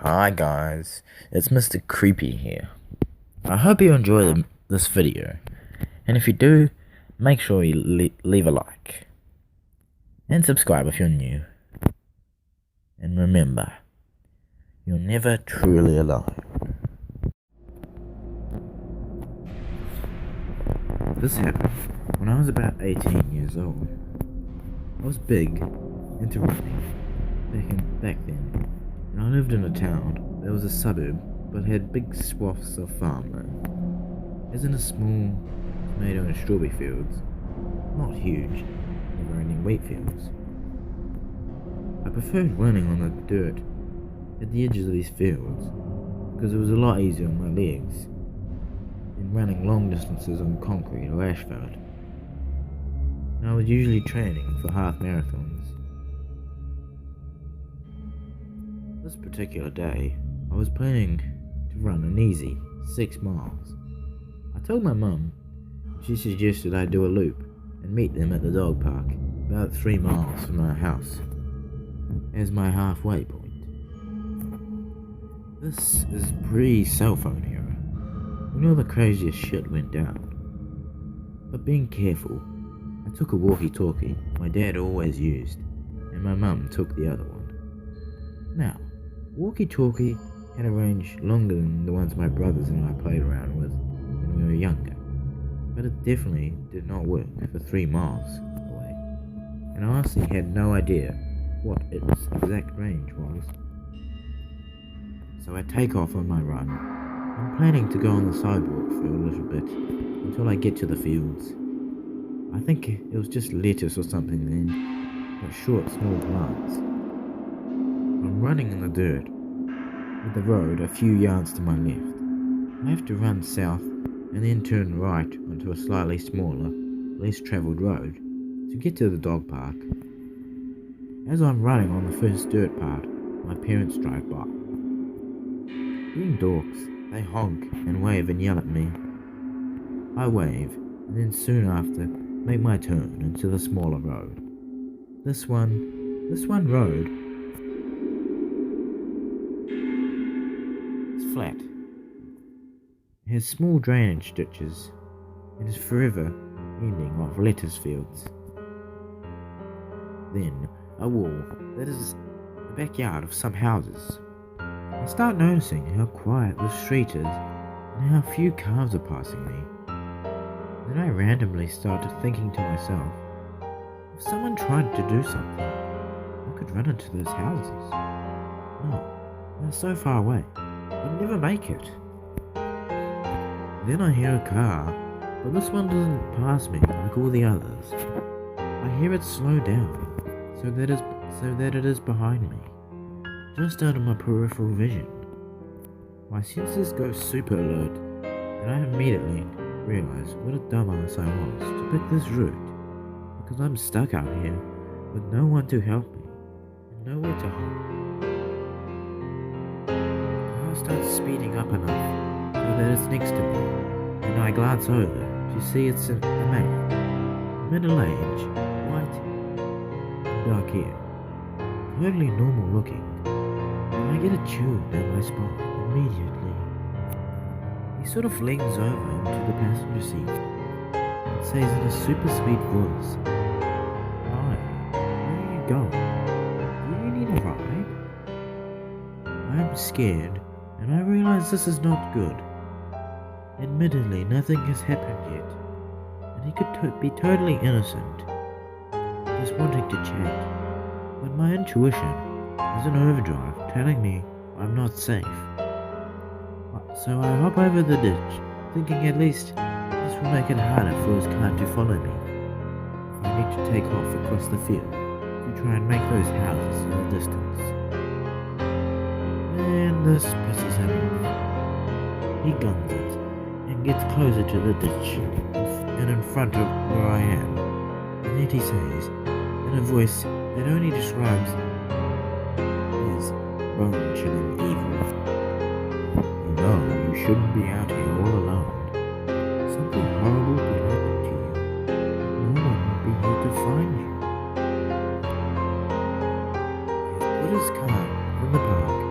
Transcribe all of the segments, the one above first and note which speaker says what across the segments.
Speaker 1: Hi guys, it's Mr. Creepy here. I hope you enjoy this video, and if you do, make sure you leave a like, and subscribe if you're new. And remember, you're never truly alone. This happened when I was about 18 years old. I was big into running back then, and I lived in a town that was a suburb but had big swaths of farmland, as in a small tomato and strawberry fields, not huge, never-ending wheat fields. I preferred running on the dirt at the edges of these fields because it was a lot easier on my legs than running long distances on concrete or asphalt. And I was usually training for half marathons. This particular day, I was planning to run an easy 6 miles. I told my mum. She suggested I do a loop and meet them at the dog park, about 3 miles from our house, as my halfway point. This is pre-cell phone era, when all the craziest shit went down. But being careful, I took a walkie-talkie my dad always used, and my mum took the other one. Now, walkie-talkie had a range longer than the ones my brothers and I played around with when we were younger, but it definitely did not work for 3 miles away, and I honestly had no idea what its exact range was. So I take off on my run. I'm planning to go on the sidewalk for a little bit until I get to the fields. I think it was just lettuce or something then, but short, small plants. I'm running in the dirt, with the road a few yards to my left. I have to run south and then turn right onto a slightly smaller, less travelled road to get to the dog park. As I'm running on the first dirt part, my parents drive by. Being dorks, they honk and wave and yell at me. I wave, and then soon after make my turn into the smaller road. This one road is flat. It has small drainage ditches. It is forever ending off lettuce fields. Then a wall that is the backyard of some houses. I start noticing how quiet the street is and how few cars are passing me. Then I randomly started thinking to myself, if someone tried to do something, I could run into those houses. No, they're so far away, I'd never make it. Then I hear a car, but this one doesn't pass me like all the others. I hear it slow down, so that it is behind me, just out of my peripheral vision. My senses go super alert, and I immediately realize what a dumbass I was to pick this route, because I'm stuck out here with no one to help me and nowhere to hide. The car starts speeding up enough so that it's next to me, and I glance over to see it's a man, middle-aged, white, and dark hair, totally normal looking, and I get a chill down my spine immediately. He sort of leans over into the passenger seat and says in a super sweet voice, "Hi, where are you going? Do you need a ride?" I am scared and I realize this is not good. Admittedly, nothing has happened yet, and he could be totally innocent, just wanting to chat, but my intuition is an overdrive telling me I'm not safe. So I hop over the ditch, thinking at least this will make it harder for his car to follow me if I need to take off across the field to try and make those houses in the distance. And this pisses him off. He guns it and gets closer to the ditch and in front of where I am, and then he says, in a voice that only describes his bone-chilling evil, "No, you shouldn't be out here all alone. Something horrible could happen to you. No one would be here to find you." He has put his car in the park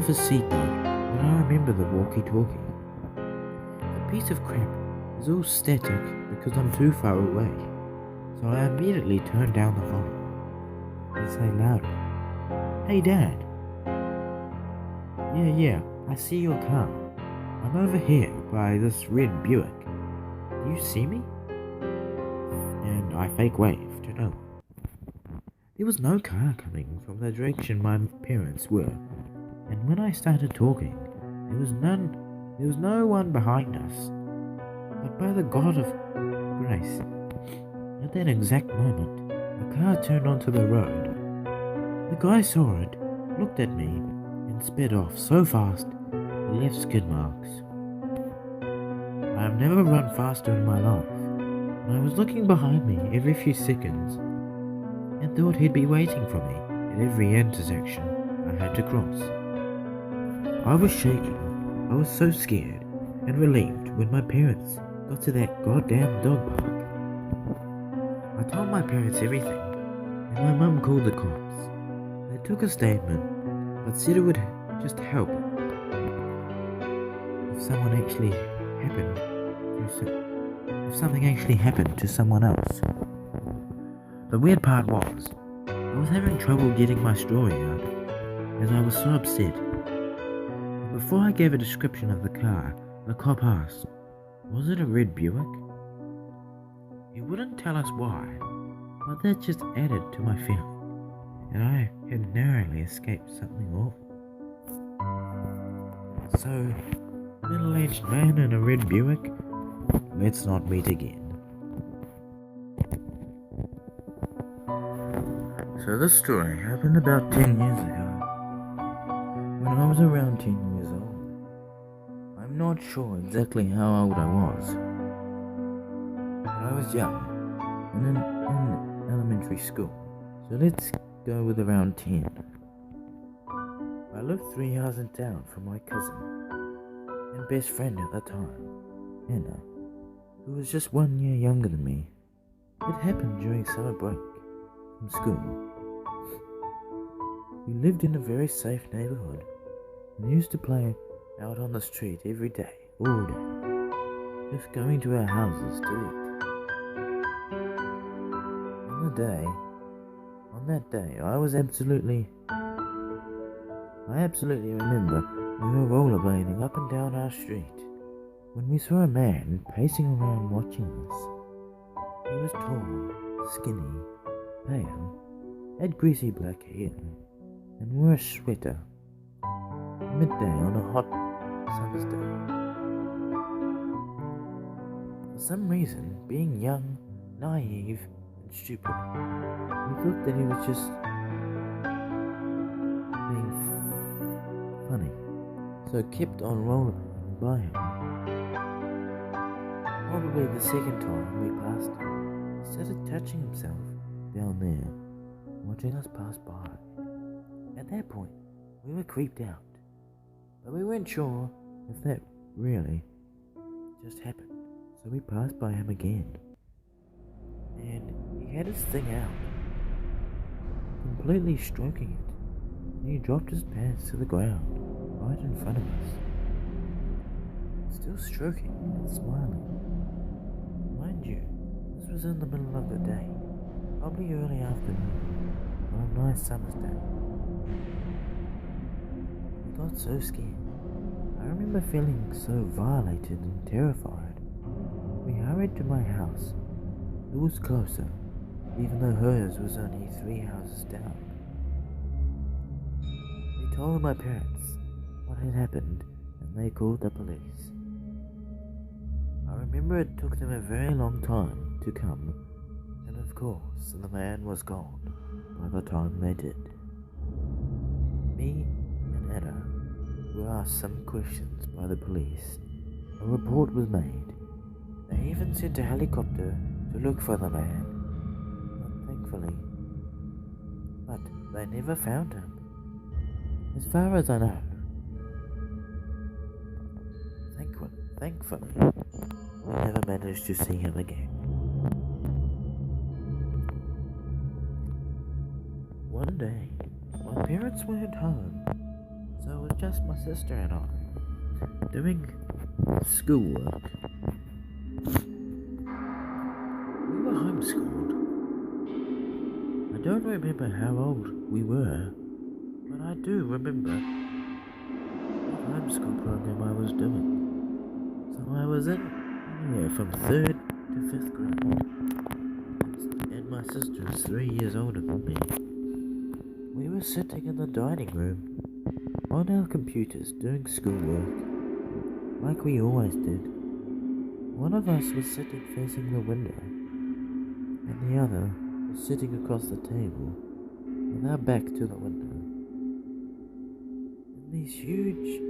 Speaker 1: off his seatbelt when I remember the walkie-talkie. The piece of crap is all static because I'm too far away, so I immediately turn down the volume and say louder, "Hey Dad." Yeah, I see your car. I'm over here by this red Buick. Do you see me?" And I fake wave to no one. There was no car coming from the direction my parents were, and when I started talking, there was no one behind us. But by the God of grace, at that exact moment, a car turned onto the road. The guy saw it, looked at me, and sped off so fast he left skid marks. I have never run faster in my life, and I was looking behind me every few seconds and thought he'd be waiting for me at every intersection I had to cross. I was shaking. I was so scared and relieved when my parents got to that goddamn dog park. I told my parents everything, and my mum called the cops. They took a statement, but said it would just help if something actually happened to someone else. The weird part was, I was having trouble getting my story out as I was so upset. Before I gave a description of the car, the cop asked, "Was it a red Buick?" He wouldn't tell us why, but that just added to my feeling, and I had narrowly escaped something awful. So, middle-aged man in a red Buick, let's not meet again. So this story happened about 10 years ago, when I was around 10 years old. I'm not sure exactly how old I was, but I was young and in elementary school, so let's go with around 10. I lived 3 houses down from my cousin and best friend at the time, Anna, who was just 1 year younger than me. It happened during summer break from school. We lived in a very safe neighborhood and used to play out on the street every day, all day, just going to our houses to eat. On that day, I absolutely remember we were rollerblading up and down our street when we saw a man pacing around watching us. He was tall, skinny, pale, had greasy black hair, and wore a sweater. Midday on a hot summer's day. For some reason, being young, naive, and stupid, we thought that he was just being funny, so kept on rollerblading by him. Probably the second time we passed him, he started touching himself down there, watching us pass by. At that point, we were creeped out, but we weren't sure if that really just happened, so we passed by him again. And he had his thing out, completely stroking it, and he dropped his pants to the ground, right in front of us. Still stroking and smiling. Mind you, this was in the middle of the day, probably early afternoon, on a nice summer's day. We got so scared. I remember feeling so violated and terrified. We hurried to my house. It was closer, even though hers was only 3 houses down. We told my parents what had happened, and they called the police. I remember it took them a very long time to come, and of course the man was gone by the time they did. Me and Anna were asked some questions by the police. A report was made. They even sent a helicopter to look for the man, but they never found him, as far as I know. Thankfully, we never managed to see him again. One day, my parents weren't home, so So it was just my sister and I doing schoolwork. We were homeschooled. I don't remember how old we were, but I do remember what homeschool program I was doing. So I was in anywhere from 3rd to 5th grade, and my sister is 3 years older than me. We were sitting in the dining room on our computers doing schoolwork, like we always did. One of us was sitting facing the window, and the other was sitting across the table with our back to the window. And these huge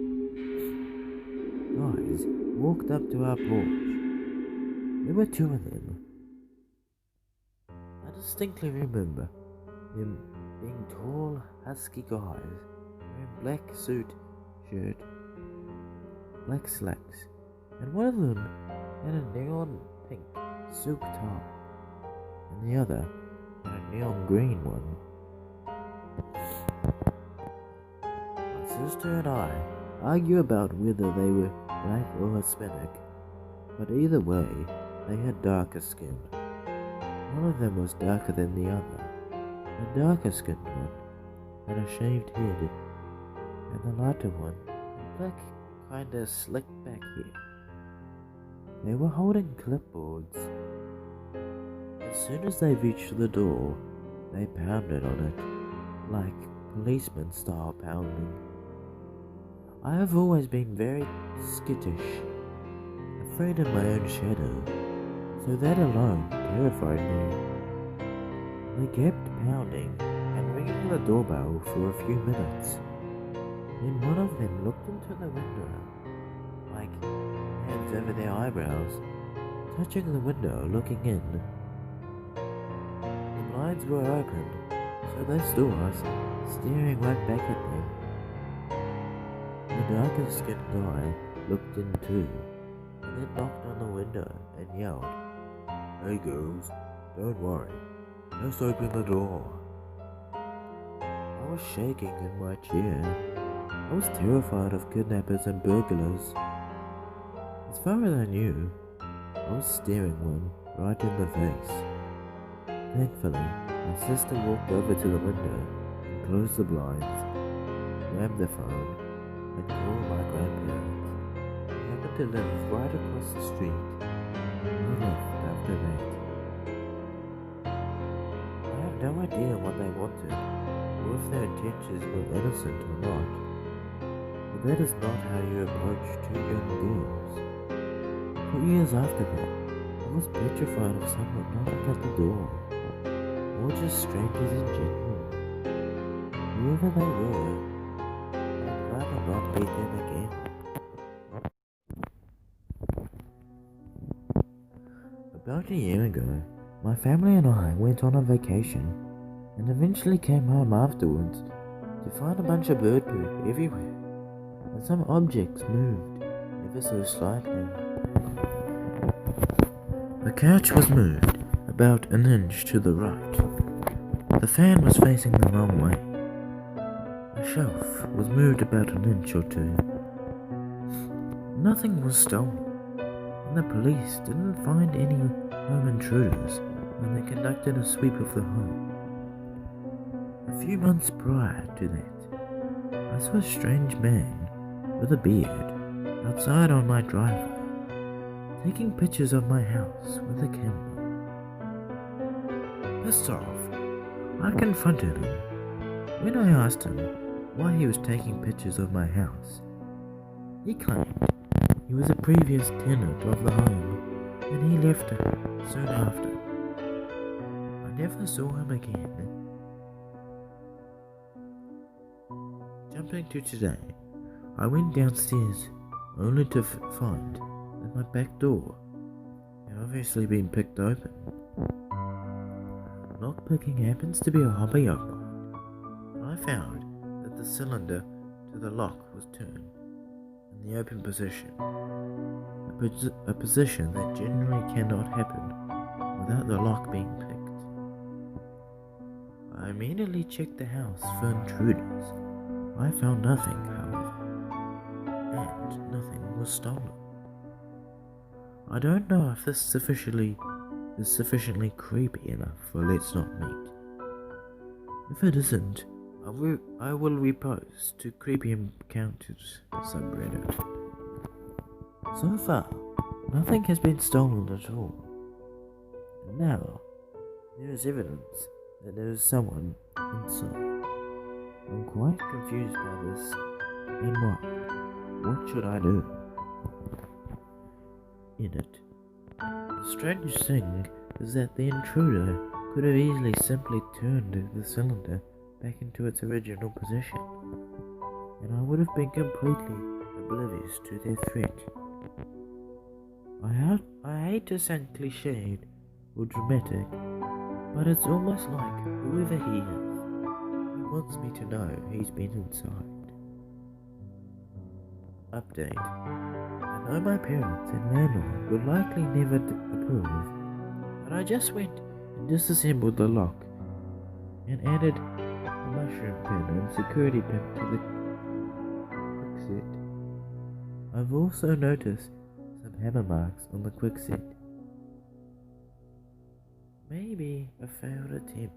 Speaker 1: guys walked up to our porch. There were 2 of them. I distinctly remember them being tall, husky guys wearing black shirt, black slacks, and one of them had a neon pink silk tie, and the other had a neon green one. My sister and I argue about whether they were black or Hispanic, but either way, they had darker skin. One of them was darker than the other. The darker skinned one had a shaved head, and the lighter one had black, kinda slicked back hair. They were holding clipboards. As soon as they reached the door, they pounded on it, like policeman style pounding. I have always been very skittish, afraid of my own shadow, so that alone terrified me. They kept pounding and ringing the doorbell for a few minutes. Then one of them looked into the window, like hands over their eyebrows, touching the window, looking in. The blinds were open, so they saw us staring right back at them. The darker skinned guy looked in too, and then knocked on the window and yelled, "Hey girls, don't worry, just open the door." I was shaking in my chair. I was terrified of kidnappers and burglars. As far as I knew, I was staring one right in the face. Thankfully, my sister walked over to the window and closed the blinds, grabbed the phone, and called my grandparents. They happened to live right across the street. We left after that. I have no idea what they wanted, or if their intentions were innocent or not. But that is not how you approach 2 young girls. For years after that, I was petrified of someone knocking at the door, or just strangers in general. Whoever they were, I'd rather not meet them again. About a year ago, my family and I went on a vacation, and eventually came home afterwards to find a bunch of bird poop everywhere, and some objects moved ever so slightly. The couch was moved about an inch to the right. The fan was facing the wrong way. The shelf was moved about an inch or 2. Nothing was stolen, and the police didn't find any home intruders when they conducted a sweep of the home. A few months prior to that, I saw a strange man with a beard outside on my driveway, taking pictures of my house with a camera. Pissed off, I confronted him. When I asked him why he was taking pictures of my house, he claimed he was a previous tenant of the home and he left it soon after. I never saw him again. Jumping to today, I went downstairs only to find that my back door had obviously been picked open. Lockpicking happens to be a hobby of mine, and I found that the cylinder to the lock was turned in the open position, a position that generally cannot happen without the lock being picked. I immediately checked the house for intruders. I found nothing, however. and nothing was stolen. I don't know if this is sufficiently creepy enough for Let's Not Meet. If it isn't, I will repost to Creepy Encounters subreddit. So far, nothing has been stolen at all. And now, there is evidence that there is someone inside. I'm quite confused by this, and what should I do? Edit. The strange thing is that the intruder could have easily simply turned the cylinder back into its original position, and I would have been completely oblivious to their threat. I hate to sound cliched or dramatic, but it's almost like whoever he is, he wants me to know he's been inside. Update. I know my parents and landlord would likely never approve, but I just went and disassembled the lock and added a mushroom pin and security pin to the quickset. I've also noticed some hammer marks on the quickset. Maybe a failed attempt.